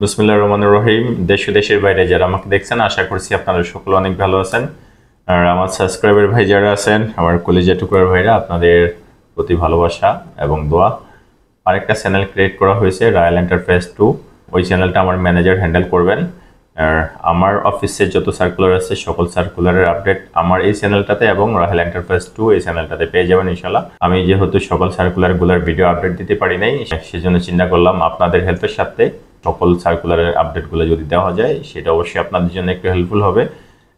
বিসমিল্লাহির রহমানির রহিম। দেশ ও দেশের বাইরে যারা আমাকে দেখছেন, আশা করছি আপনারা সকলে অনেক ভালো আছেন। আর আমার সাবস্ক্রাইবার ভাই যারা আছেন, আমার কলিজা টুকরার ভাইরা, আপনাদের প্রতি ভালোবাসা এবং দোয়া। আরেকটা চ্যানেল ক্রিয়েট করা হয়েছে, রয়্যাল এন্টারপ্রাইজ 2। ওই চ্যানেলটা আমার ম্যানেজার হ্যান্ডেল করবেন। আর আমার অফিসে যত সার্কুলার আছে সকল সার্কুলারের আপডেট আমার এই চ্যানেলটাতে এবং রয়্যাল এন্টারপ্রাইজ 2 এই চ্যানেলটাতে পেয়ে যাবেন ইনশাল্লাহ। আমি যেহেতু সকল সার্কুলারগুলোর ভিডিও আপডেট দিতে পারি নাই, সেজন্য চিন্তা করলাম আপনাদের হেল্পের সাথে সকল সার্কুলারের আপডেটগুলো যদি দেওয়া যায় সেটা অবশ্যই আপনাদের জন্য একটু হেল্পফুল হবে।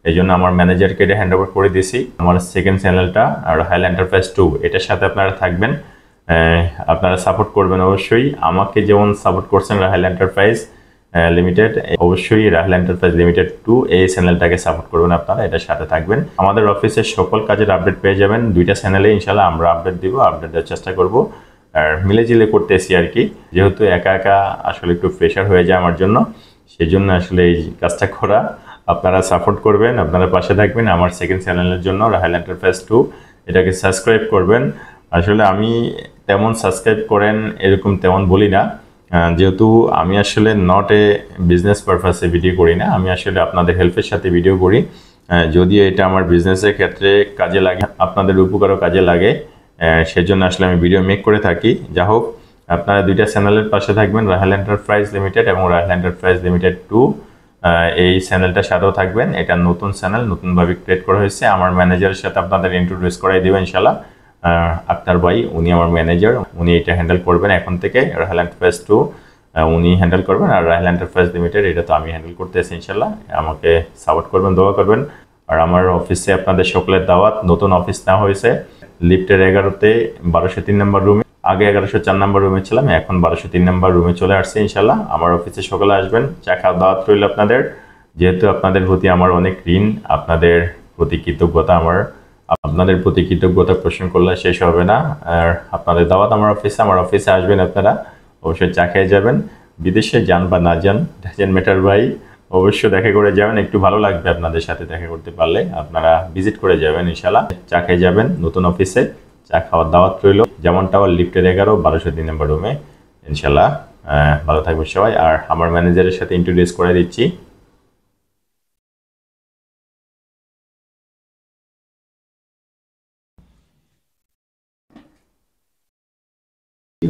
এই জন্য আমার ম্যানেজারকে এটা হ্যান্ড ওভার করে দিয়েছি। আমার সেকেন্ড চ্যানেলটা রয়্যাল এন্টারপ্রাইজ 2, এটার সাথে আপনারা থাকবেন, আপনারা সাপোর্ট করবেন অবশ্যই। আমাকে যেমন সাপোর্ট করছেন রয়্যাল এন্টারপ্রাইজ লিমিটেড, অবশ্যই রয়্যাল এন্টারপ্রাইজ লিমিটেড 2 এই চ্যানেলটাকে সাপোর্ট করবেন, আপনারা এটার সাথে থাকবেন। আমাদের অফিসের সকল কাজের আপডেট পেয়ে যাবেন দুইটা চ্যানেলে ইনশাল্লাহ। আমরা আপডেট দিব, আপডেট দেওয়ার চেষ্টা করব। আর মিলেজিলে করতেছি আর কি, যেহেতু একা একা আসলে একটু প্রেশার হয়ে যায় আমার জন্য, সেই জন্য আসলে এই কাজটা করা। আপনারা সাপোর্ট করবেন, আপনারা পাশে থাকবেন। আমার সেকেন্ড চ্যানেলের জন্য রয়্যাল এন্টারপ্রাইজ 2 এটাকে সাবস্ক্রাইব করবেন। আসলে আমি তেমন সাবস্ক্রাইব করেন এরকম তেমন বলি না, যেহেতু আমি আসলে নট এ বিজনেস পারপাসে ভিডিও করি না, আমি আসলে আপনাদের হেল্পের সাথে ভিডিও করি। যদিও এটা আমার বিজনেসের ক্ষেত্রে কাজে লাগে, আপনাদের উপকারও কাজে লাগে, সেজন্য আসলে আমি ভিডিও মেক করে থাকি। যা হোক, আপনারা দুইটা চ্যানেলের পাশে থাকবেন, রয়্যাল এন্টারপ্রাইজ লিমিটেড এবং রয়্যাল এন্টারপ্রাইজ লিমিটেড 2 এই চ্যানেলটার সাথেও থাকবেন। এটা নতুন চ্যানেল, নতুনভাবে ক্রিয়েট করা হয়েছে। আমার ম্যানেজারের সাথে আপনাদের ইন্ট্রোডিউস করাই দেবেন ইনশাল্লাহ। আক্তার ভাই, উনি আমার ম্যানেজার, উনি এটা হ্যান্ডেল করবেন এখন থেকে। রয়্যাল এন্টারপ্রাইজ 2 উনি হ্যান্ডেল করবেন, আর রয়্যাল এন্টারপ্রাইজ লিমিটেড এটা তো আমি হ্যান্ডেল করতেছি ইনশাল্লাহ। আমাকে সাপোর্ট করবেন, দোয়া করবেন। আর আমার অফিসে আপনাদের সকলের দাওয়াত। নতুন অফিস নেওয়া হয়েছে লিফটের 11তে 1203 নম্বর রুমে। আগে 1104 নম্বর রুমে ছিলাম, এখন 1203 নম্বর রুমে চলে আসছে ইনশাল্লাহ। আমার অফিসে সকলে আসবেন, চা খাওয়ার দাওয়াত রইল আপনাদের। যেহেতু আপনাদের প্রতি আমার অনেক ঋণ, আপনাদের প্রতি কৃতজ্ঞতা আমার, আপনাদের প্রতি কৃতজ্ঞতা পোষণ করলে শেষ হবে না। আর আপনাদের দাওয়াত আমার অফিসে আসবেন, আপনারা অবশ্যই চা খেয়ে যাবেন। বিদেশে যান বা না যান, ডাজেন্ট ম্যাটার ভাই, অবশ্যই দেখা করে যাবেন। একটু ভালো লাগবে আপনাদের সাথে দেখা করতে পারলে, আপনারা ভিজিট করে যাবেন ইনশাল্লাহ। চা খেয়ে যাবেন নতুন অফিসে, চা খাওয়ার দাওয়াত রইল। যেমন টাওয়ার লিফটের 11 1203 নম্বর রুমে ইনশাল্লাহ। ভালো থাকবে সবাই। আর আমার ম্যানেজারের সাথে ইন্ট্রোডিউস করে দিচ্ছি,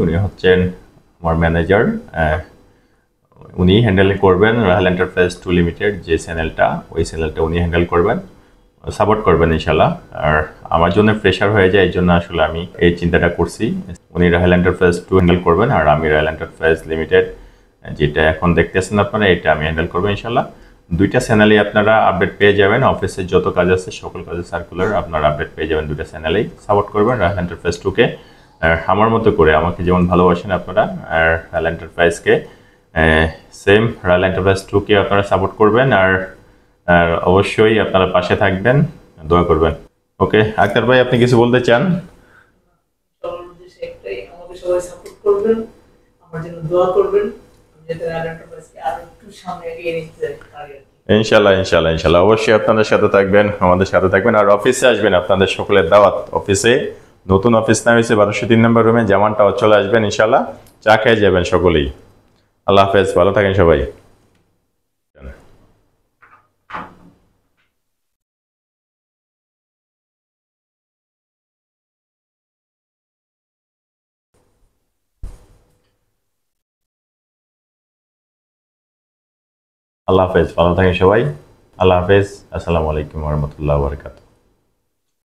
উনি হচ্ছেন আমার ম্যানেজার। উনি হ্যান্ডেল করবেন রয়্যাল এন্টারপ্রাইজ 2 লিমিটেড যে চ্যানেলটা, ওই চ্যানেলটা উনি হ্যান্ডেল করবেন, সাপোর্ট করবেন ইনশাল্লাহ। আর আমার জন্য প্রেশার হয়ে যায়, এই জন্য আসলে আমি এই চিন্তাটা করছি। উনি রয়্যাল এন্টারপ্রাইজ 2 হ্যান্ডেল করবেন, আর আমি রয়্যাল এন্টারপ্রাইজ লিমিটেড যেটা এখন দেখতেছেন আপনারা, এটা আমি হ্যান্ডেল করবো ইনশাল্লাহ। দুইটা চ্যানেলেই আপনারা আপডেট পেয়ে যাবেন। অফিসের যত কাজ আছে সকল কাজের সার্কুলার আপনারা আপডেট পেয়ে যাবেন দুইটা চ্যানেলেই। সাপোর্ট করবেন রয়্যাল এন্টারপ্রাইজ 2কে, আর আমার মতো করে আমাকে যেমন ভালোবাসেন আপনারা, আর রয়্যাল এন্টারপ্রাইজকে সেম রয়্যাল এন্টারপ্রাইজ 2কে আপনারা সাপোর্ট করবেন। আর আর অবশ্যই আপনারা পাশে থাকবেন, দোয়া করবেন। ওকে আক্তার ভাই, আপনি কিছু বলতে চান? আমাকে সবাই সাপোর্ট করবেন, আমার জন্য দোয়া করবেন, আমি যাতে রয়্যাল এন্টারপ্রাইজকে আরো একটু সামনে এগিয়ে নিতে পারি। ইনশাল্লাহ ইনশাল্লাহ ইনশাল্লাহ, অবশ্যই আপনাদের সাথে থাকবেন, আমাদের সাথে থাকবেন। আর অফিসে আসবেন, আপনাদের সকলের দাওয়াত। অফিসে নতুন অফিস না হয়েছে 1203 নম্বর রুমে, যেমনটা চলে আসবেন ইনশাল্লাহ। চা খেয়ে যাবেন সকলেই। আল্লাহ হাফেজ, ভালো থাকেন সবাই। আল্লাহ হাফেজ, ভালো থাকেন সবাই। আল্লাহ হাফেজ, আসসালামু আলাইকুম ওয়া রাহমাতুল্লাহি ওয়া বারাকাতুহু।